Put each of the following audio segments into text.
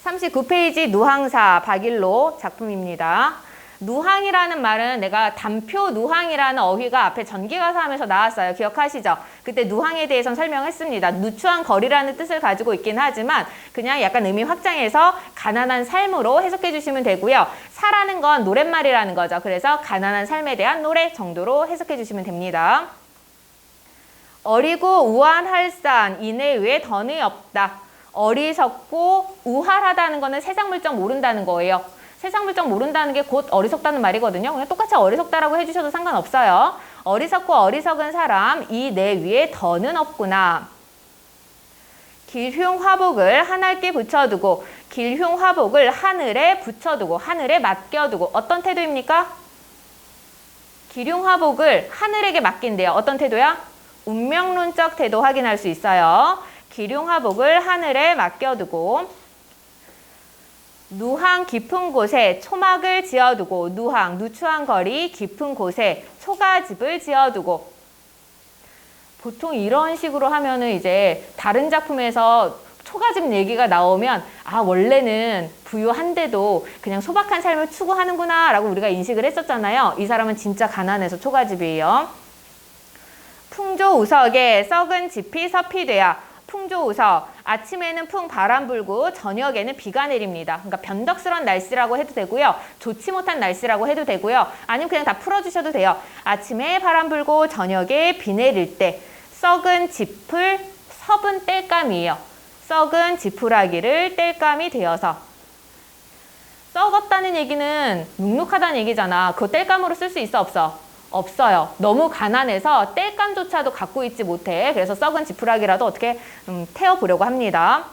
39페이지 누항사 박일로 작품입니다. 누항이라는 말은 내가 단표 누항이라는 어휘가 앞에 전기가사 하면서 나왔어요. 기억하시죠? 그때 누항에 대해서 설명했습니다. 누추한 거리라는 뜻을 가지고 있긴 하지만 그냥 약간 의미 확장해서 가난한 삶으로 해석해 주시면 되고요. 사라는 건 노랫말이라는 거죠. 그래서 가난한 삶에 대한 노래 정도로 해석해 주시면 됩니다. 어리고 우한 할산 이내 외에 던이 없다. 어리석고 우할하다는 거는 세상 물정 모른다는 거예요. 세상 물정 모른다는 게 곧 어리석다는 말이거든요. 그냥 똑같이 어리석다라고 해주셔도 상관없어요. 어리석고 어리석은 사람 이 내 위에 더는 없구나. 길흉화복을 하늘께 붙여두고 길흉화복을 하늘에 붙여두고 하늘에 맡겨두고 어떤 태도입니까? 길흉화복을 하늘에게 맡긴대요. 어떤 태도야? 운명론적 태도 확인할 수 있어요. 길흉화복을 하늘에 맡겨두고 누항 깊은 곳에 초막을 지어두고 누항 누추한 거리 깊은 곳에 초가집을 지어두고 보통 이런 식으로 하면은 이제 다른 작품에서 초가집 얘기가 나오면 아 원래는 부유한데도 그냥 소박한 삶을 추구하는구나 라고 우리가 인식을 했었잖아요. 이 사람은 진짜 가난해서 초가집이에요. 풍조우석에 썩은 짚이 서피되야 풍조우석, 아침에는 풍 바람 불고 저녁에는 비가 내립니다. 그러니까 변덕스러운 날씨라고 해도 되고요. 좋지 못한 날씨라고 해도 되고요. 아니면 그냥 다 풀어주셔도 돼요. 아침에 바람 불고 저녁에 비 내릴 때 썩은 짚을 섭은 땔감이에요. 썩은 지푸라기를 땔감이 되어서 썩었다는 얘기는 눅눅하다는 얘기잖아. 그거 땔감으로 쓸 수 있어 없어? 없어요. 너무 가난해서 땔감조차도 갖고 있지 못해. 그래서 썩은 지푸라기라도 어떻게 태워보려고 합니다.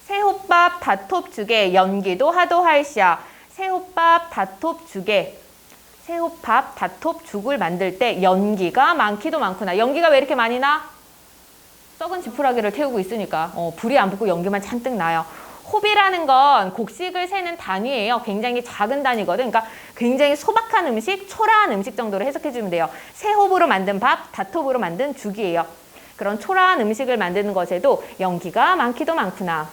새호밥 다톱죽에 연기도 하도 할시야. 새호밥 다톱죽에 새호밥 다톱죽을 만들 때 연기가 많기도 많구나. 연기가 왜 이렇게 많이 나? 썩은 지푸라기를 태우고 있으니까 불이 안 붙고 연기만 잔뜩 나요. 홉이라는 건 곡식을 세는 단위예요. 굉장히 작은 단위거든. 그러니까 굉장히 소박한 음식, 초라한 음식 정도로 해석해 주면 돼요. 새홉으로 만든 밥, 다톱으로 만든 죽이에요. 그런 초라한 음식을 만드는 것에도 연기가 많기도 많구나.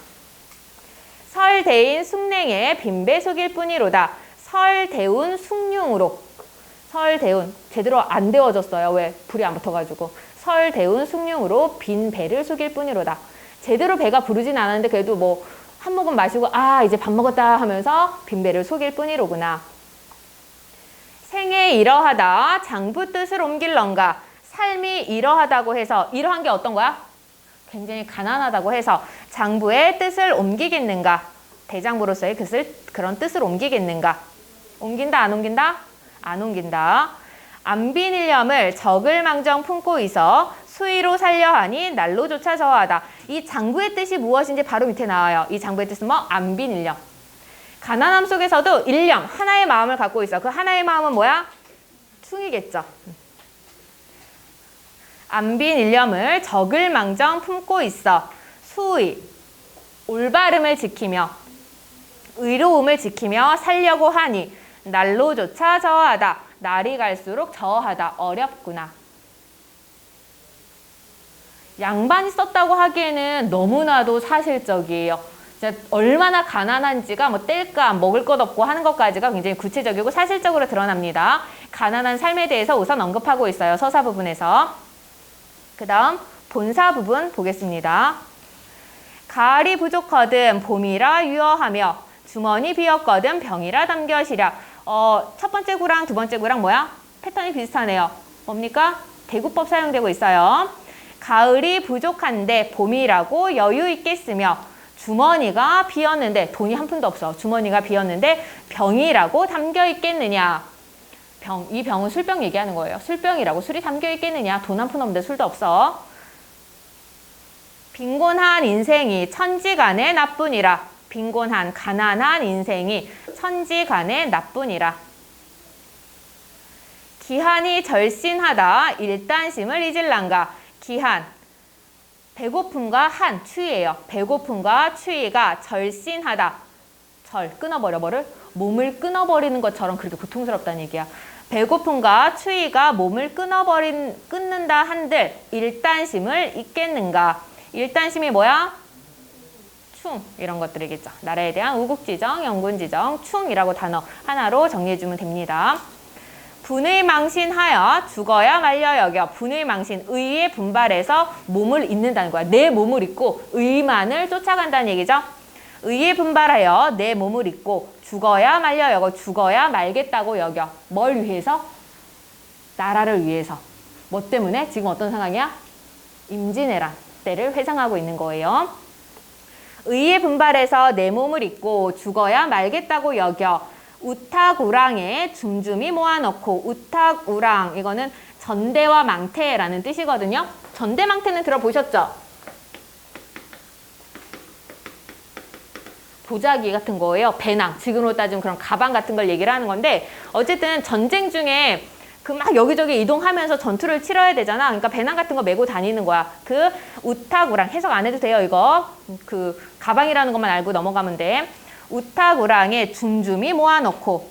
설대인 숭냉에 빈배 속일 뿐이로다. 설대운 숭늉으로. 설대운 제대로 안 데워졌어요. 왜? 불이 안 붙어가지고. 설대운 숭늉으로 빈 배를 속일 뿐이로다. 제대로 배가 부르진 않았는데 그래도 뭐 한 모금 마시고 아 이제 밥 먹었다 하면서 빈배를 속일 뿐이로구나. 생에 이러하다 장부 뜻을 옮길런가. 삶이 이러하다고 해서 이러한 게 어떤 거야? 굉장히 가난하다고 해서 장부의 뜻을 옮기겠는가. 대장부로서의 그런 뜻을 옮기겠는가. 옮긴다 안 옮긴다? 안 옮긴다. 안빈일념을 적을망정 품고 있어 수위로 살려하니 날로조차 저하다. 이 장부의 뜻이 무엇인지 바로 밑에 나와요. 이 장부의 뜻은 뭐? 안빈일념. 가난함 속에서도 일념, 하나의 마음을 갖고 있어. 그 하나의 마음은 뭐야? 충이겠죠. 안빈일념을 적을망정 품고 있어. 수의, 올바름을 지키며 의로움을 지키며 살려고 하니 날로조차 저하다. 날이 갈수록 저하다. 어렵구나. 양반이 썼다고 하기에는 너무나도 사실적이에요. 얼마나 가난한지가 뭐 뗄감, 먹을 것 없고 하는 것까지가 굉장히 구체적이고 사실적으로 드러납니다. 가난한 삶에 대해서 우선 언급하고 있어요. 서사 부분에서. 그 다음 본사 부분 보겠습니다. 가을이 부족하든 봄이라 유어하며 주머니 비었거든 병이라 담겨시랴. 첫 번째 구랑 두 번째 구랑 뭐야? 패턴이 비슷하네요. 뭡니까? 대구법 사용되고 있어요. 가을이 부족한데 봄이라고 여유 있게 쓰며 주머니가 비었는데 돈이 한 푼도 없어. 주머니가 비었는데 병이라고 담겨 있겠느냐. 이 병은 술병 얘기하는 거예요. 술병이라고 술이 담겨 있겠느냐. 돈 한 푼 없는데 술도 없어. 빈곤한 인생이 천지간에 나뿐이라. 빈곤한 가난한 인생이 천지간에 나뿐이라. 기한이 절신하다 일단심을 잊을란가. 기한, 배고픔과 한, 추위예요. 배고픔과 추위가 절신하다. 끊어버려버릴? 몸을 끊어버리는 것처럼 그렇게 고통스럽다는 얘기야. 배고픔과 추위가 몸을 끊는다 한들 일단심을 잊겠는가. 일단심이 뭐야? 충 이런 것들이겠죠. 나라에 대한 우국지정, 영군지정, 충이라고 단어 하나로 정리해주면 됩니다. 분의망신하여 죽어야 말려 여겨. 분의망신, 의에 분발해서 몸을 잇는다는 거야. 내 몸을 잇고 의만을 쫓아간다는 얘기죠. 의에 분발하여 내 몸을 잇고 죽어야 말려 여겨. 죽어야 말겠다고 여겨. 뭘 위해서? 나라를 위해서. 뭐 때문에? 지금 어떤 상황이야? 임진왜란 때를 회상하고 있는 거예요. 의에 분발해서 내 몸을 잇고 죽어야 말겠다고 여겨. 우탁우랑에 줌줌이 모아놓고. 우탁우랑, 이거는 전대와 망태라는 뜻이거든요. 전대망태는 들어보셨죠? 도자기 같은 거예요. 배낭, 지금으로 따지면 그런 가방 같은 걸 얘기를 하는 건데, 어쨌든 전쟁 중에 그 막 여기저기 이동하면서 전투를 치러야 되잖아. 그러니까 배낭 같은 거 메고 다니는 거야. 그 우탁우랑, 해석 안 해도 돼요, 이거. 그 가방이라는 것만 알고 넘어가면 돼. 우탁우랑에 줌줌이 모아놓고.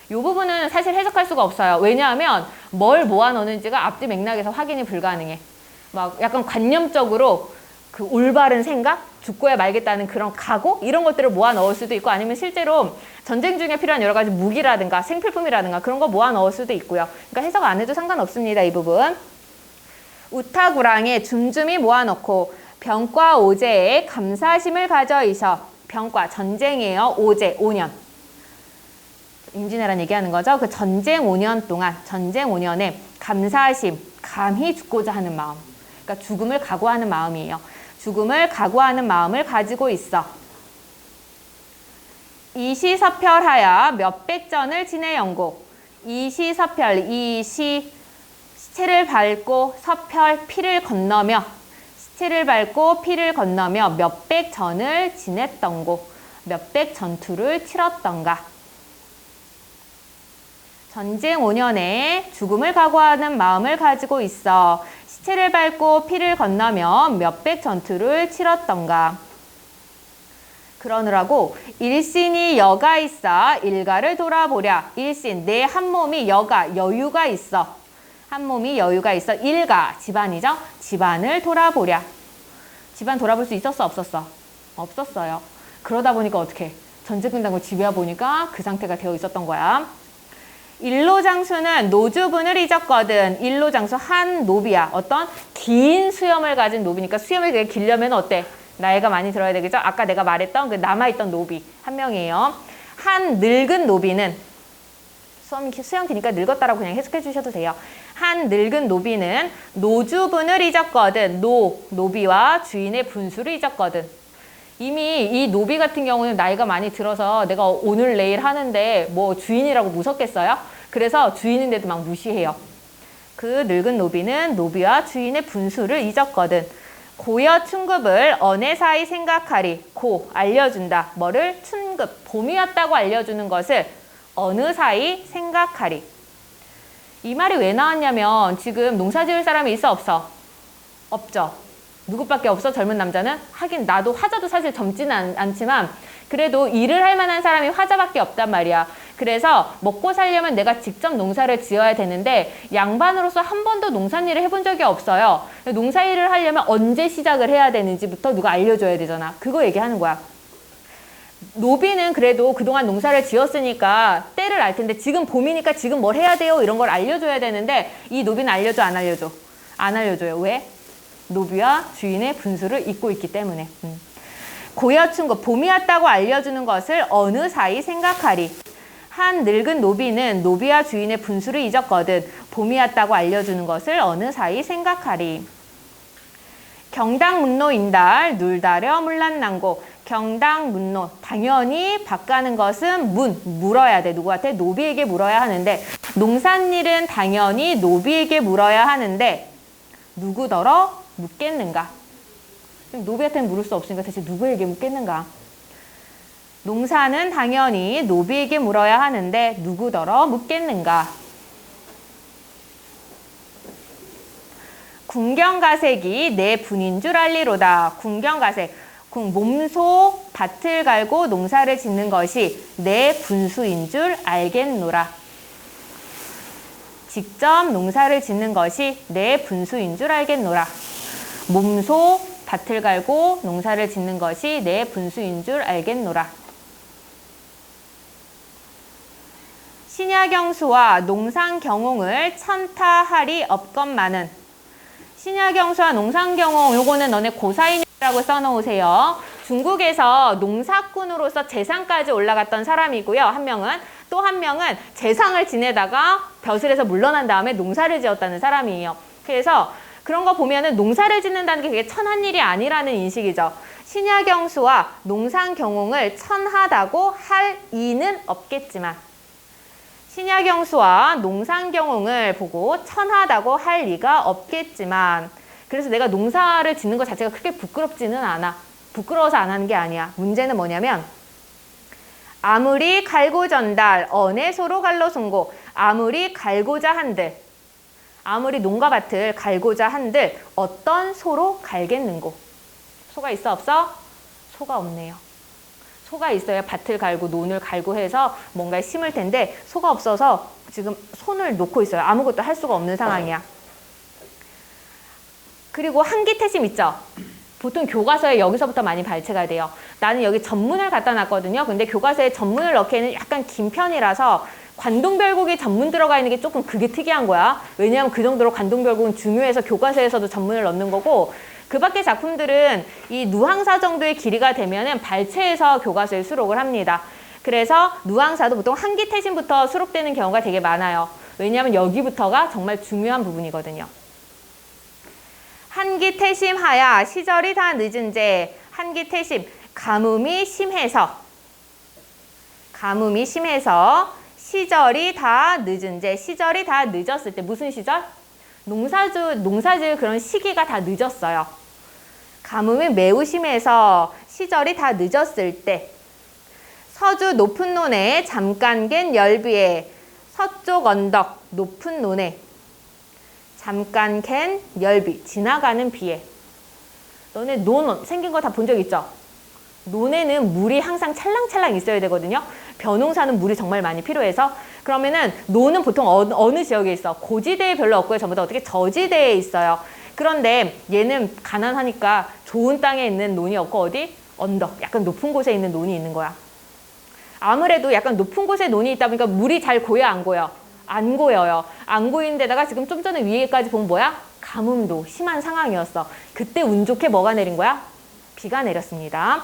이 부분은 사실 해석할 수가 없어요. 왜냐하면 뭘 모아놓는지가 앞뒤 맥락에서 확인이 불가능해. 막 약간 관념적으로 그 올바른 생각? 죽고야 말겠다는 그런 각오? 이런 것들을 모아 넣을 수도 있고, 아니면 실제로 전쟁 중에 필요한 여러 가지 무기라든가 생필품이라든가 그런 거 모아 넣을 수도 있고요. 그러니까 해석 안 해도 상관없습니다, 이 부분. 우탁우랑에 줌줌이 모아놓고 병과 오제에 감사심을 가져 있어. 병과, 전쟁이에요. 오제, 5년. 임진왜란 얘기하는 거죠. 그 전쟁 5년 동안, 전쟁 5년에 감사심, 감히 죽고자 하는 마음. 그러니까 죽음을 각오하는 마음이에요. 죽음을 각오하는 마음을 가지고 있어. 이시서별하여 몇백 전을 지내 영고. 이시서별, 시체를 밟고 서별, 피를 건너며, 시체를 밟고 피를 건너며 몇백 전을 지냈던고. 몇백 전투를 치렀던가. 전쟁 5년에 죽음을 각오하는 마음을 가지고 있어. 시체를 밟고 피를 건너며 몇백 전투를 치렀던가. 그러느라고 일신이 여가 있어 일가를 돌아보랴. 일신, 내 한 몸이 여가, 여유가 있어. 한 몸이 여유가 있어. 일가, 집안이죠. 집안을 돌아보랴. 집안 돌아볼 수 있었어, 없었어? 없었어요. 그러다 보니까 어떻게? 전쟁 끝나고 집에 와 보니까 그 상태가 되어 있었던 거야. 일로장수는 노주분을 잊었거든. 일로장수, 한 노비야. 어떤 긴 수염을 가진 노비니까 수염이 되게 길려면 어때? 나이가 많이 들어야 되겠죠? 아까 내가 말했던 그 남아있던 노비 한 명이에요. 한 늙은 노비는, 수염 기니까 늙었다라고 그냥 해석해 주셔도 돼요. 한 늙은 노비는 노주분을 잊었거든. 노비와 주인의 분수를 잊었거든. 이미 이 노비 같은 경우는 나이가 많이 들어서 내가 오늘 내일 하는데 뭐 주인이라고 무섭겠어요? 그래서 주인인데도 막 무시해요. 그 늙은 노비는 노비와 주인의 분수를 잊었거든. 고여 춘급을 어느 사이 생각하리. 고, 알려준다. 뭐를? 춘급, 봄이 왔다고 알려주는 것을 어느 사이 생각하리. 이 말이 왜 나왔냐면 지금 농사 지을 사람이 있어, 없어? 없죠. 누구밖에 없어? 젊은 남자는? 하긴 나도 화자도 사실 젊지는 않지만 그래도 일을 할 만한 사람이 화자밖에 없단 말이야. 그래서 먹고 살려면 내가 직접 농사를 지어야 되는데 양반으로서 한 번도 농사일을 해본 적이 없어요. 농사일을 하려면 언제 시작을 해야 되는지부터 누가 알려줘야 되잖아. 그거 얘기하는 거야. 노비는 그래도 그동안 농사를 지었으니까 때를 알 텐데 지금 봄이니까 지금 뭘 해야 돼요? 이런 걸 알려줘야 되는데 이 노비는 알려줘, 안 알려줘? 안 알려줘요. 왜? 노비와 주인의 분수를 잊고 있기 때문에. 고여춘급, 봄이 왔다고 알려주는 것을 어느 사이 생각하리. 한 늙은 노비는 노비와 주인의 분수를 잊었거든. 봄이 왔다고 알려주는 것을 어느 사이 생각하리. 경당문노인달 눌다려 물란난고. 경당문노, 당연히 밭가는 것은 물어야 돼. 누구한테? 노비에게 물어야 하는데 농산일은 당연히 노비에게 물어야 하는데 누구더러 묻겠는가? 노비한테는 물을 수 없으니까 대체 누구에게 묻겠는가? 농사는 당연히 노비에게 물어야 하는데 누구더러 묻겠는가? 궁경가색이 내 분인 줄 알리로다. 궁경가색, 몸소 밭을 갈고 농사를 짓는 것이 내 분수인 줄 알겠노라. 직접 농사를 짓는 것이 내 분수인 줄 알겠노라. 몸소 밭을 갈고 농사를 짓는 것이 내 분수인 줄 알겠노라. 신야경수와 농상경홍을 천타하리 없건만은. 신야경수와 농상경홍, 요거는 너네 고사인이라고 써놓으세요. 중국에서 농사꾼으로서 재상까지 올라갔던 사람이고요. 한 명은. 또 한 명은 재상을 지내다가 벼슬에서 물러난 다음에 농사를 지었다는 사람이에요. 그래서 그런 거 보면은 농사를 짓는다는 게 그게 천한 일이 아니라는 인식이죠. 신야경수와 농상경홍을 천하다고 할 이는 없겠지만, 신야경수와 농상경홍을 보고 천하다고 할 리가 없겠지만, 그래서 내가 농사를 짓는 것 자체가 크게 부끄럽지는 않아. 부끄러워서 안 하는 게 아니야. 문제는 뭐냐면 아무리 갈고 전달 언에 소로 갈로 송고. 아무리 갈고자 한들, 아무리 농가밭을 갈고자 한들 어떤 소로 갈겠는고. 소가 있어 없어? 소가 없네요. 소가 있어야 밭을 갈고 논을 갈고 해서 뭔가를 심을 텐데 소가 없어서 지금 손을 놓고 있어요. 아무것도 할 수가 없는 상황이야. 그리고 한기태심 있죠? 보통 교과서에 여기서부터 많이 발췌가 돼요. 나는 여기 전문을 갖다 놨거든요. 근데 교과서에 전문을 넣기에는 약간 긴 편이라서 관동별곡이 전문 들어가 있는 게 조금 그게 특이한 거야. 왜냐하면 그 정도로 관동별곡은 중요해서 교과서에서도 전문을 넣는 거고, 그 밖의 작품들은 이 누항사 정도의 길이가 되면은 발췌해서 교과서에 수록을 합니다. 그래서 누항사도 보통 한기태심부터 수록되는 경우가 되게 많아요. 왜냐하면 여기부터가 정말 중요한 부분이거든요. 한기태심하야 시절이 다 늦은제. 한기태심, 가뭄이 심해서 시절이 다 늦은제. 시절이 다 늦었을 때 무슨 시절? 농사질 그런 시기가 다 늦었어요. 가뭄이 매우 심해서 시절이 다 늦었을 때. 서주 높은 논에 잠깐 갠 열비에. 서쪽 언덕 높은 논에 잠깐 갠 열비, 지나가는 비에. 너네 논 생긴 거 다 본 적 있죠? 논에는 물이 항상 찰랑찰랑 있어야 되거든요. 벼농사는 물이 정말 많이 필요해서. 그러면은 논은 보통 어느 지역에 있어? 고지대에 별로 없고요. 전부 다 어떻게 저지대에 있어요. 그런데 얘는 가난하니까 좋은 땅에 있는 논이 없고 어디? 언덕, 약간 높은 곳에 있는 논이 있는 거야. 아무래도 약간 높은 곳에 논이 있다 보니까 물이 잘 고여 안 고여? 안 고여요. 안 고이는 데다가 지금 좀 전에 위에까지 보면 뭐야? 가뭄도 심한 상황이었어. 그때 운 좋게 뭐가 내린 거야? 비가 내렸습니다.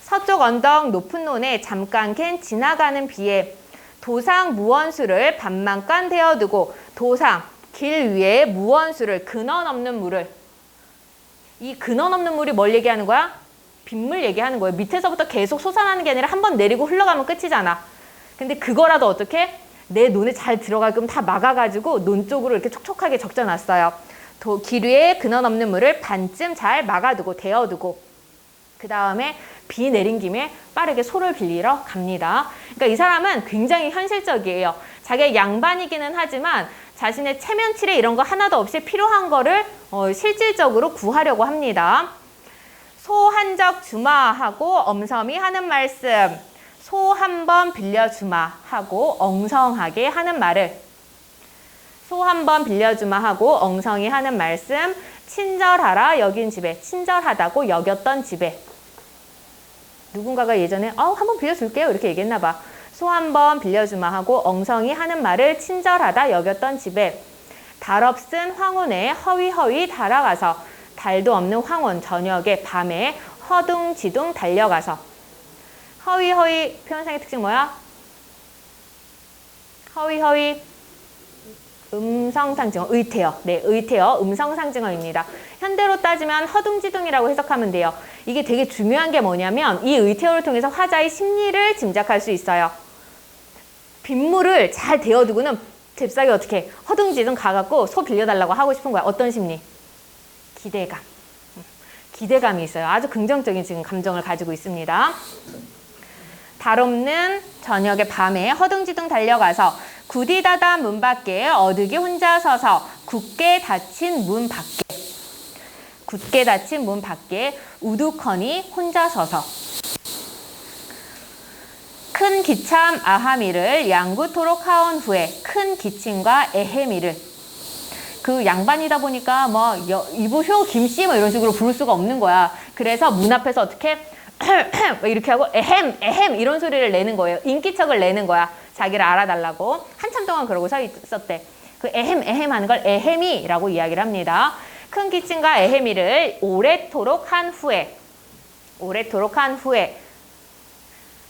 서쪽 언덕 높은 논에 잠깐 캔 지나가는 비에. 도상 무원수를 반만간 대어두고. 도상, 길 위에 무원수를, 근원 없는 물을. 이 근원 없는 물이 뭘 얘기하는 거야? 빗물 얘기하는 거예요. 밑에서부터 계속 솟아나는 게 아니라 한번 내리고 흘러가면 끝이잖아. 근데 그거라도 어떻게? 내 논에 잘 들어가게끔 다 막아가지고 논 쪽으로 이렇게 촉촉하게 적셔놨어요. 길 위에 근원 없는 물을 반쯤 잘 막아두고 대어두고. 그 다음에 비 내린 김에 빠르게 소를 빌리러 갑니다. 그러니까 이 사람은 굉장히 현실적이에요. 자기가 양반이기는 하지만 자신의 체면치레 이런 거 하나도 없이 필요한 거를 실질적으로 구하려고 합니다. 소 한 적 주마 하고 엄섬이 하는 말씀. 소 한 번 빌려주마 하고 엉성하게 하는 말을. 소 한 번 빌려주마 하고 엉성히 하는 말씀. 친절하라 여긴 집에. 친절하다고 여겼던 집에. 누군가가 예전에 한 번 빌려줄게요 이렇게 얘기했나 봐. 소 한 번 빌려주마 하고 엉성히 하는 말을 친절하다 여겼던 집에. 달 없은 황혼에 허위허위 달아가서. 달도 없는 황혼 저녁에 밤에 허둥지둥 달려가서. 허위허위 표현상의 특징 뭐야? 허위허위 음성상징어, 의태어. 네, 의태어, 음성상징어입니다. 현대로 따지면 허둥지둥이라고 해석하면 돼요. 이게 되게 중요한 게 뭐냐면 이 의태어를 통해서 화자의 심리를 짐작할 수 있어요. 빗물을 잘 데워두고는 잽싸게 어떻게 허둥지둥 가갖고 소 빌려달라고 하고 싶은 거야. 어떤 심리? 기대감. 기대감이 있어요. 아주 긍정적인 지금 감정을 가지고 있습니다. 달 없는 저녁에 밤에 허둥지둥 달려가서 구디다다 문 밖에 어둑이 혼자 서서 굳게 닫힌 문 밖에. 굳게 닫힌 문 밖에 우두커니 혼자 서서. 큰 기참 아하미를 양구토록 하온 후에 큰 기침과 에헤미를. 그 양반이다 보니까 뭐 이보쇼 김씨 뭐 이런 식으로 부를 수가 없는 거야. 그래서 문 앞에서 어떻게 이렇게 하고 에헴 에헴 이런 소리를 내는 거예요. 인기척을 내는 거야. 자기를 알아달라고. 한참 동안 그러고 서 있었대. 그 에헴 에헴 하는 걸 에헤미라고 이야기를 합니다. 큰 기침과 에헤미를 오래도록 한 후에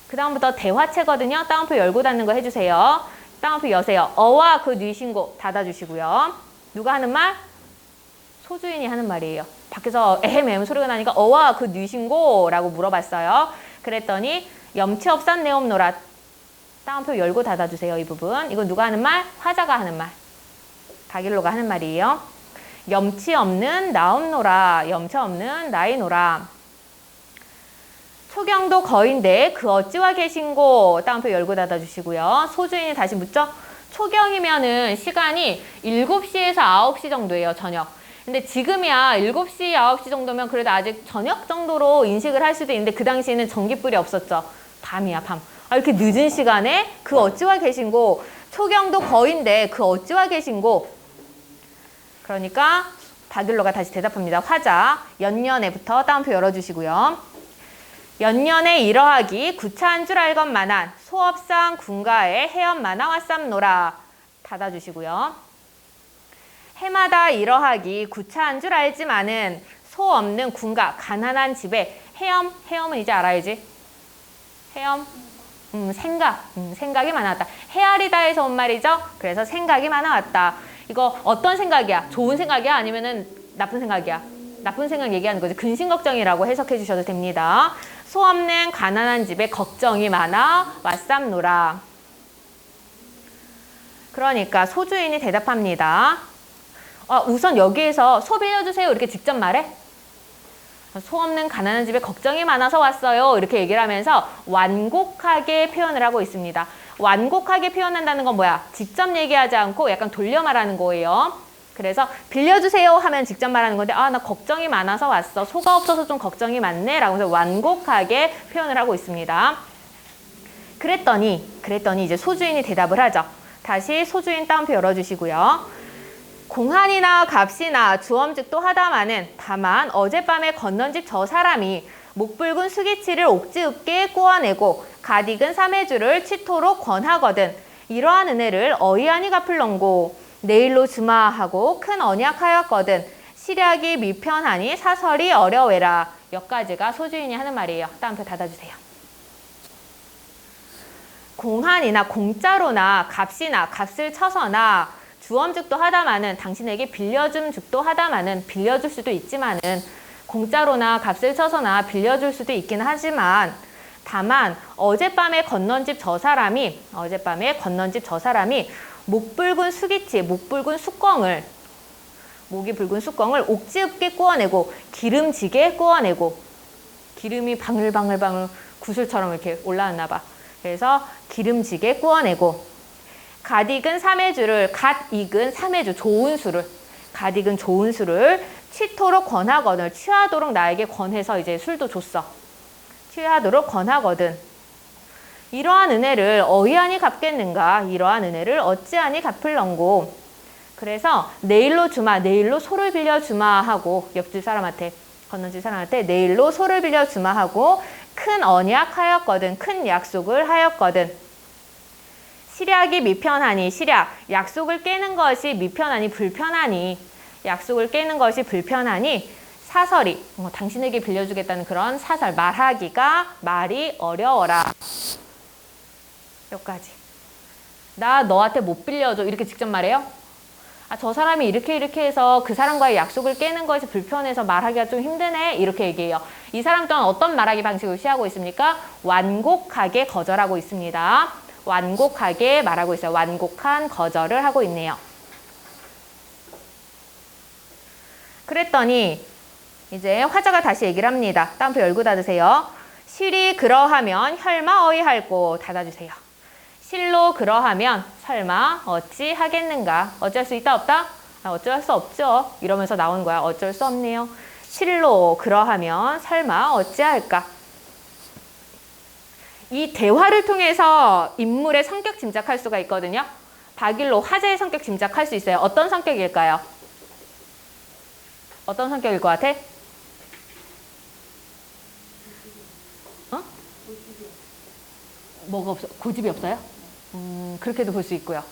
그 다음부터 대화체거든요. 따옴표 열고 닫는 거 해주세요. 따옴표 여세요. 어와 그 뉘신고 닫아주시고요. 누가 하는 말? 소주인이 하는 말이에요. 밖에서 에헴 에헴 소리가 나니까 어와 그 뉘신고 라고 물어봤어요. 그랬더니 염치 없산 내옵노라. 따옴표 열고 닫아주세요. 이 부분. 이건 누가 하는 말? 화자가 하는 말. 박일로가 하는 말이에요. 염치 없는 나옵노라. 염치 없는 나이노라. 초경도 거인데 그 어찌와 계신고. 따옴표 열고 닫아주시고요. 소주인이 다시 묻죠. 초경이면은 시간이 7시에서 9시 정도예요. 저녁. 근데 지금이야 7시, 9시 정도면 그래도 아직 저녁 정도로 인식을 할 수도 있는데 그 당시에는 전기불이 없었죠. 밤이야 밤. 이렇게 늦은 시간에 그 어찌와 계신고. 초경도 거인데 그 어찌와 계신고. 그러니까 박일로가 다시 대답합니다. 화자 연년에부터 따옴표 열어주시고요. 연년에 이러하기 구차한 줄 알건만한 소업상 군가에 해엄마나 왔삼노라. 닫아주시고요. 해마다 이러하기 구차한 줄 알지만은 소 없는 군가 가난한 집에 해엄은 이제 알아야지. 해엄 생각이 많아왔다. 헤아리다에서 온 말이죠. 그래서 생각이 많아왔다. 이거 어떤 생각이야? 좋은 생각이야? 아니면은 나쁜 생각이야? 나쁜 생각 얘기하는 거지. 근심걱정이라고 해석해 주셔도 됩니다. 소 없는 가난한 집에 걱정이 많아 왔삼노라. 그러니까 소주인이 대답합니다. 우선 여기에서 소 빌려주세요 이렇게 직접 말해? 소 없는 가난한 집에 걱정이 많아서 왔어요 이렇게 얘기를 하면서 완곡하게 표현을 하고 있습니다. 완곡하게 표현한다는 건 뭐야? 직접 얘기하지 않고 약간 돌려 말하는 거예요. 그래서 빌려주세요 하면 직접 말하는 건데 나 걱정이 많아서 왔어. 소가 없어서 좀 걱정이 많네 라고 해서 완곡하게 표현을 하고 있습니다. 그랬더니 이제 소주인이 대답을 하죠. 다시 소주인 따옴표 열어주시고요. 공한이나 값이나 주엄직도 하다마는 다만 어젯밤에 건넌 집 저 사람이 목붉은 수기치를 옥지읍게 꼬아내고 가디근 삼해주를 치토록 권하거든. 이러한 은혜를 어이하니 갚을런고 내일로 주마하고 큰 언약하였거든. 시략이 미편하니 사설이 어려외라. 여기까지가 소주인이 하는 말이에요. 따옴표 닫아주세요. 공한이나 공짜로나 값이나 값을 쳐서나 주엄직도 하다마는 당신에게 빌려줌 죽도 하다마는 빌려줄 수도 있지만은 공짜로나 값을 쳐서나 빌려줄 수도 있긴 하지만 다만 어젯밤에 건넌 집 저 사람이 목붉은 수기치, 목이 붉은 쑥광을 옥지읍게 구워내고 기름지게 구워내고 기름이 방울방울 구슬처럼 이렇게 올라왔나 봐. 그래서 기름지게 구워내고 갓익은 삼해주를 갓 익은 삼해주 좋은 술을 취토록 권하거든. 취하도록 나에게 권해서 이제 술도 줬어. 취하도록 권하거든. 이러한 은혜를 어이하니 갚겠는가? 이러한 은혜를 어찌하니 갚을런고? 그래서 내일로 주마, 내일로 소를 빌려주마 하고 옆집 사람한테, 건너집 사람한테 내일로 소를 빌려주마 하고 큰 언약하였거든. 큰 약속을 하였거든. 시략이 미편하니, 시략, 약속을 깨는 것이 미편하니 불편하니, 약속을 깨는 것이 불편하니 사설이, 당신에게 빌려주겠다는 그런 사설, 말하기가 말이 어려워라. 여기까지. 나 너한테 못 빌려줘. 이렇게 직접 말해요? 저 사람이 이렇게 해서 그 사람과의 약속을 깨는 것이 불편해서 말하기가 좀 힘드네. 이렇게 얘기해요. 이 사람 또한 어떤 말하기 방식을 취하고 있습니까? 완곡하게 거절하고 있습니다. 완곡하게 말하고 있어요. 완곡한 거절을 하고 있네요. 그랬더니 이제 화자가 다시 얘기를 합니다. 따옴표 열고 닫으세요. 실이 그러하면 혈마 어이할꼬 닫아주세요. 실로 그러하면 설마 어찌 하겠는가? 어찌할 수 있다 없다? 어찌할 수 없죠. 이러면서 나오는 거야. 어쩔 수 없네요. 실로 그러하면 설마 어찌할까? 이 대화를 통해서 인물의 성격 짐작할 수가 있거든요. 박일로 화자의 성격 짐작할 수 있어요. 어떤 성격일까요? 어떤 성격일 것 같아? 어? 뭐가 없어? 고집이 없어요? 그렇게도 볼 수 있고요.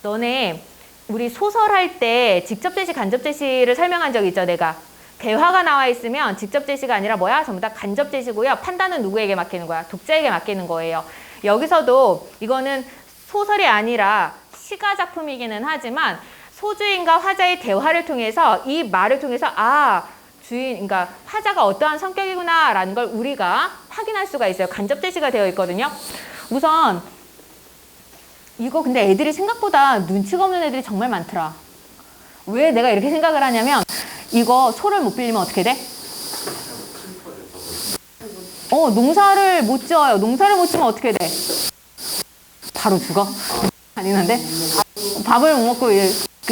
너네 우리 소설 할 때 직접 제시, 간접 제시를 설명한 적 있죠, 내가. 대화가 나와 있으면 직접 제시가 아니라 뭐야? 전부 다 간접 제시고요. 판단은 누구에게 맡기는 거야? 독자에게 맡기는 거예요. 여기서도 이거는 소설이 아니라 시가 작품이기는 하지만 소주인과 화자의 대화를 통해서 이 말을 통해서 그러니까 화자가 어떠한 성격이구나 라는 걸 우리가 확인할 수가 있어요. 간접 제시가 되어 있거든요. 우선 이거 근데 애들이 생각보다 눈치가 없는 애들이 정말 많더라. 왜 내가 이렇게 생각을 하냐면 이거 소를 못 빌리면 어떻게 돼? 농사를 못 지어요. 농사를 못 지면 어떻게 돼? 바로 죽어? 아니는데? 밥을 못 먹고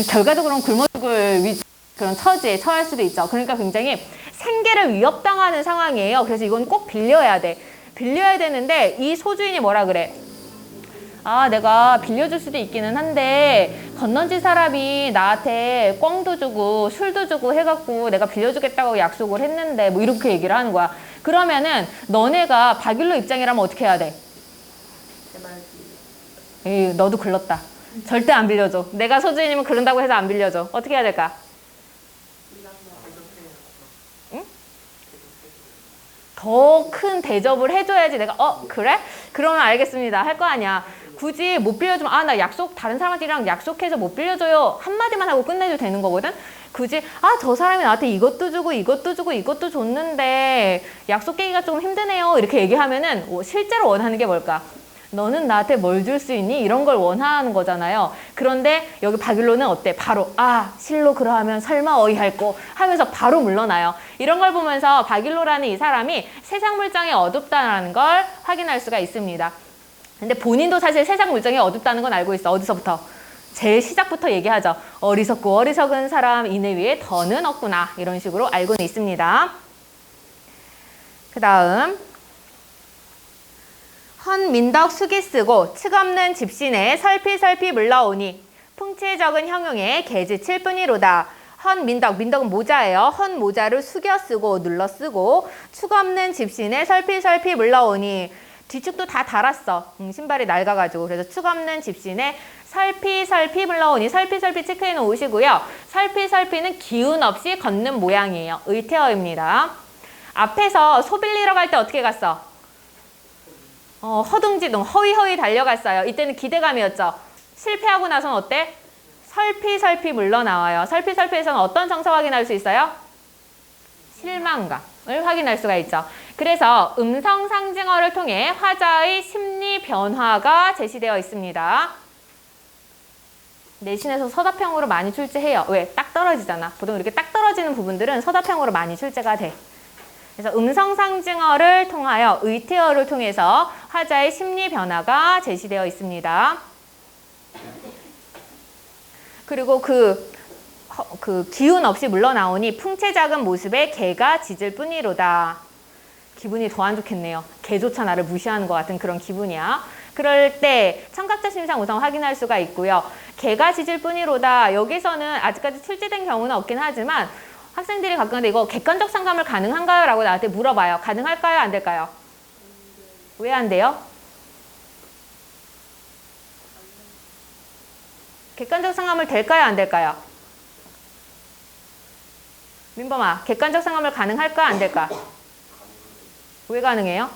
결과적으로는 굶어 죽을 그런 처지에 처할 수도 있죠. 그러니까 굉장히 생계를 위협당하는 상황이에요. 그래서 이건 꼭 빌려야 돼. 빌려야 되는데 이 소주인이 뭐라 그래? 내가 빌려줄 수도 있기는 한데 건넌지 사람이 나한테 꽝도 주고 술도 주고 해갖고 내가 빌려주겠다고 약속을 했는데 뭐 이렇게 얘기를 하는 거야. 그러면은 너네가 박일로 입장이라면 어떻게 해야 돼? 에이, 너도 글렀다. 절대 안 빌려줘. 내가 소주인이면 그런다고 해서 안 빌려줘. 어떻게 해야 될까? 응? 더 큰 대접을 해줘야지 내가 그래? 그러면 알겠습니다. 할 거 아니야. 굳이 못 빌려주면 나 다른 사람들이랑 약속해서 못 빌려줘요. 한마디만 하고 끝내도 되는 거거든? 굳이 저 사람이 나한테 이것도 주고 이것도 주고 이것도 줬는데 약속 깨기가 좀 힘드네요. 이렇게 얘기하면은 실제로 원하는 게 뭘까? 너는 나한테 뭘 줄 수 있니? 이런 걸 원하는 거잖아요. 그런데 여기 박일로는 어때? 바로 실로 그러하면 설마 어이할꼬 하면서 바로 물러나요. 이런 걸 보면서 박일로라는 이 사람이 세상 물정이 어둡다는 걸 확인할 수가 있습니다. 근데 본인도 사실 세상 물정이 어둡다는 건 알고 있어. 어디서부터? 제일 시작부터 얘기하죠. 어리석고 어리석은 사람 이내 위에 더는 없구나. 이런 식으로 알고는 있습니다. 그 다음 헌민덕 숙이 쓰고 측 없는 집신에 설피설피 물러오니 풍치에 적은 형용에 개지칠 뿐이로다. 헌민덕, 민덕은 모자예요. 헌 모자를 숙여 쓰고 눌러 쓰고 축 없는 집신에 설피설피 물러오니 뒤축도 다 달았어. 신발이 낡아가지고. 그래서 축 없는 집신에 설피설피 물러오니 설피설피 체크해 놓으시고요. 설피설피는 기운 없이 걷는 모양이에요. 의태어입니다. 앞에서 소 빌리러 갈 때 어떻게 갔어? 허둥지둥 허위허위 달려갔어요. 이때는 기대감이었죠. 실패하고 나서는 어때? 설피설피 물러나와요. 설피설피에서는 어떤 정서 확인할 수 있어요? 실망감을 확인할 수가 있죠. 그래서 음성 상징어를 통해 화자의 심리 변화가 제시되어 있습니다. 내신에서 서답형으로 많이 출제해요. 왜? 딱 떨어지잖아. 보통 이렇게 딱 떨어지는 부분들은 서답형으로 많이 출제가 돼. 그래서 음성 상징어를 통하여 의태어를 통해서 화자의 심리 변화가 제시되어 있습니다. 그리고 그 기운 없이 물러나오니 풍채 작은 모습에 개가 짖을 뿐이로다. 기분이 더 안 좋겠네요. 개조차 나를 무시하는 것 같은 그런 기분이야. 그럴 때 청각자 심상 우선 확인할 수가 있고요. 개가 짖을 뿐이로다. 여기서는 아직까지 출제된 경우는 없긴 하지만 학생들이 가끔 이거 객관적 상감을 가능한가요? 라고 나한테 물어봐요. 가능할까요? 안 될까요? 왜 안 돼요? 객관적 상감을 될까요? 안 될까요? 민범아, 객관적 상감을 가능할까? 안 될까? 왜 가능해요?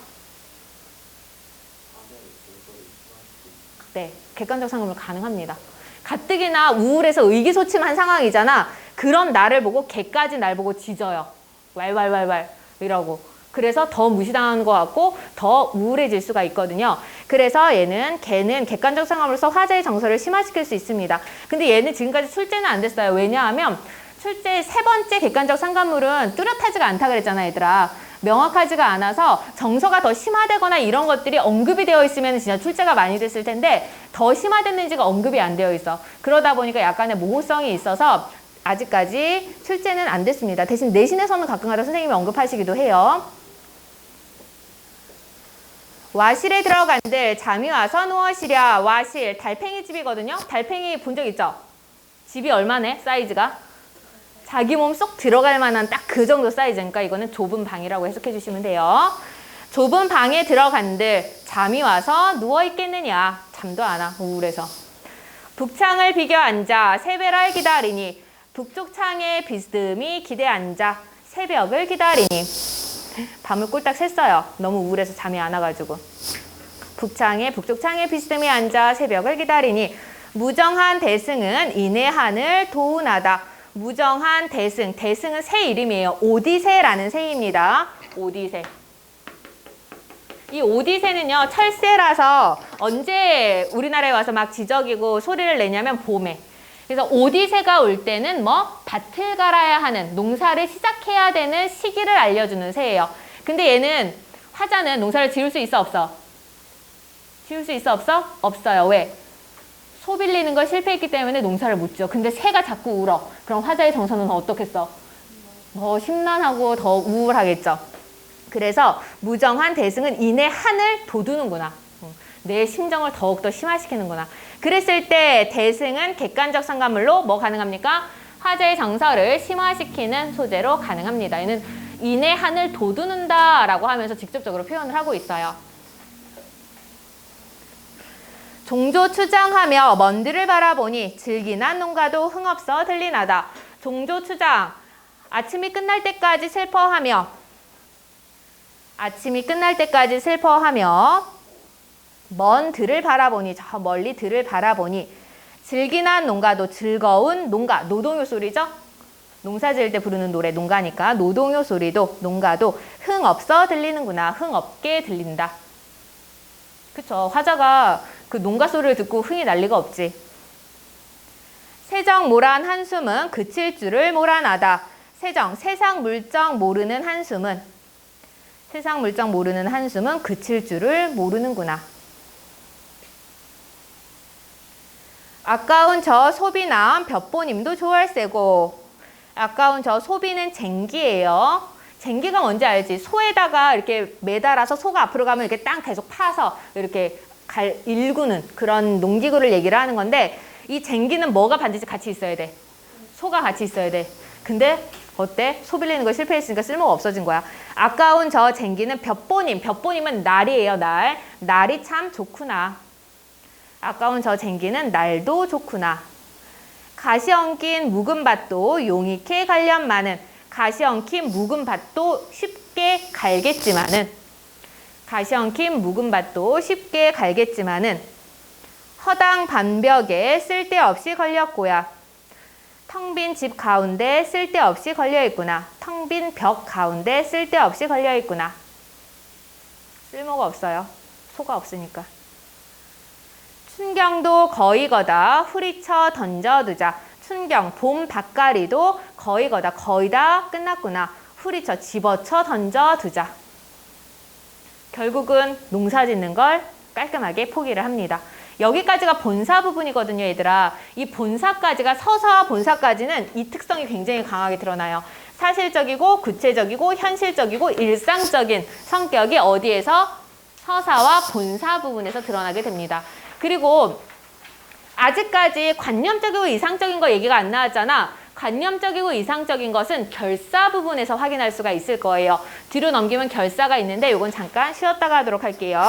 네, 객관적 상감을 가능합니다. 가뜩이나 우울해서 의기소침한 상황이잖아. 그런 나를 보고 개까지 날 보고 짖어요. 왈왈왈왈 이러고. 그래서 더 무시당하는 것 같고 더 우울해질 수가 있거든요. 그래서 개는 객관적 상황으로서 화자의 정서를 심화시킬 수 있습니다. 근데 얘는 지금까지 출제는 안 됐어요. 왜냐하면 출제 3번째 객관적 상관물은 뚜렷하지가 않다 그랬잖아, 얘들아. 명확하지가 않아서 정서가 더 심화되거나 이런 것들이 언급이 되어 있으면 진짜 출제가 많이 됐을 텐데 더 심화됐는지가 언급이 안 되어 있어. 그러다 보니까 약간의 모호성이 있어서 아직까지 출제는 안 됐습니다. 대신 내신에서는 가끔가다 선생님이 언급하시기도 해요. 와실에 들어간들 잠이 와서 누워시랴. 와실, 달팽이 집이거든요. 달팽이 본 적 있죠? 집이 얼마네? 사이즈가? 자기 몸 쏙 들어갈 만한 딱 그 정도 사이즈니까 이거는 좁은 방이라고 해석해 주시면 돼요. 좁은 방에 들어간들 잠이 와서 누워있겠느냐. 잠도 안 와. 우울해서. 북창을 비겨 앉아 새벽을 기다리니. 북쪽 창에 비스듬히 기대 앉아 새벽을 기다리니. 밤을 꼴딱 샜어요. 너무 우울해서 잠이 안 와가지고. 북쪽 창에 비스듬히 앉아 새벽을 기다리니. 무정한 대승은 이내 하늘 도운하다. 무정한 대승. 대승은 새 이름이에요. 오디세라는 새입니다. 오디세. 이 오디세는요, 철새라서 언제 우리나라에 와서 막 지저귀고 소리를 내냐면 봄에. 그래서 오디세가 올 때는 밭을 갈아야 하는, 농사를 시작해야 되는 시기를 알려주는 새예요. 근데 얘는, 화자는 농사를 지을 수 있어, 없어? 지을 수 있어, 없어? 없어요. 왜? 소 빌리는 걸 실패했기 때문에 농사를 못 지어. 근데 새가 자꾸 울어. 그럼 화자의 정서는 어떻겠어? 더 심란하고 더 우울하겠죠. 그래서 무정한 대승은 이내 한을 돋우는구나. 내 심정을 더욱더 심화시키는구나. 그랬을 때 대승은 객관적 상관물로 뭐 가능합니까? 화자의 정서를 심화시키는 소재로 가능합니다. 얘는 이내 한을 돋우는다 라고 하면서 직접적으로 표현을 하고 있어요. 종조 추장하며 먼들을 바라보니 즐기난 농가도 흥없어 들리나다. 종조 추장, 아침이 끝날 때까지 슬퍼하며 먼 들을 바라보니, 저 멀리 들을 바라보니 즐기난 농가도, 즐거운 농가, 노동요 소리죠? 농사 지을 때 부르는 노래, 농가니까 노동요 소리도, 농가도 흥없어 들리는구나. 흥없게 들린다. 그쵸? 화자가 그 농가 소리를 듣고 흥이 날 리가 없지. 세정 모란 한숨은 그칠 줄을 모란하다. 세정, 세상 물정 모르는 한숨은 그칠 줄을 모르는구나. 아까운 저 소비남 볕보님도 좋아할세고. 아까운 저 소비는 쟁기예요. 쟁기가 뭔지 알지? 소에다가 이렇게 매달아서 소가 앞으로 가면 이렇게 땅 계속 파서 이렇게 일구는 그런 농기구를 얘기를 하는 건데, 이 쟁기는 뭐가 반드시 같이 있어야 돼? 소가 같이 있어야 돼. 근데 어때? 소 빌리는 거 실패했으니까 쓸모가 없어진 거야. 아까운 저 쟁기는 볕보님. 볕보님은 날이에요, 날. 날이 참 좋구나. 아까운 저 쟁기는 날도 좋구나. 가시 엉킨 묵은 밭도 용익해 관련 많은. 가시 엉킨 묵은 밭도 쉽게 갈겠지만은 허당 반벽에 쓸데없이 걸렸고야. 텅 빈 집 가운데 쓸데없이 걸려있구나. 텅 빈 벽 가운데 쓸데없이 걸려있구나. 쓸모가 없어요. 소가 없으니까. 춘경도 거의거다 후리쳐 던져두자. 춘경, 봄 밭갈이도 거의거다. 거의 다 끝났구나. 후리쳐, 집어쳐 던져두자. 결국은 농사 짓는 걸 깔끔하게 포기를 합니다. 여기까지가 본사 부분이거든요, 얘들아. 이 본사까지가, 서사와 본사까지는 이 특성이 굉장히 강하게 드러나요. 사실적이고 구체적이고 현실적이고 일상적인 성격이 어디에서? 서사와 본사 부분에서 드러나게 됩니다. 그리고 아직까지 관념적이고 이상적인 거 얘기가 안 나왔잖아. 관념적이고 이상적인 것은 결사 부분에서 확인할 수가 있을 거예요. 뒤로 넘기면 결사가 있는데 이건 잠깐 쉬었다가 하도록 할게요.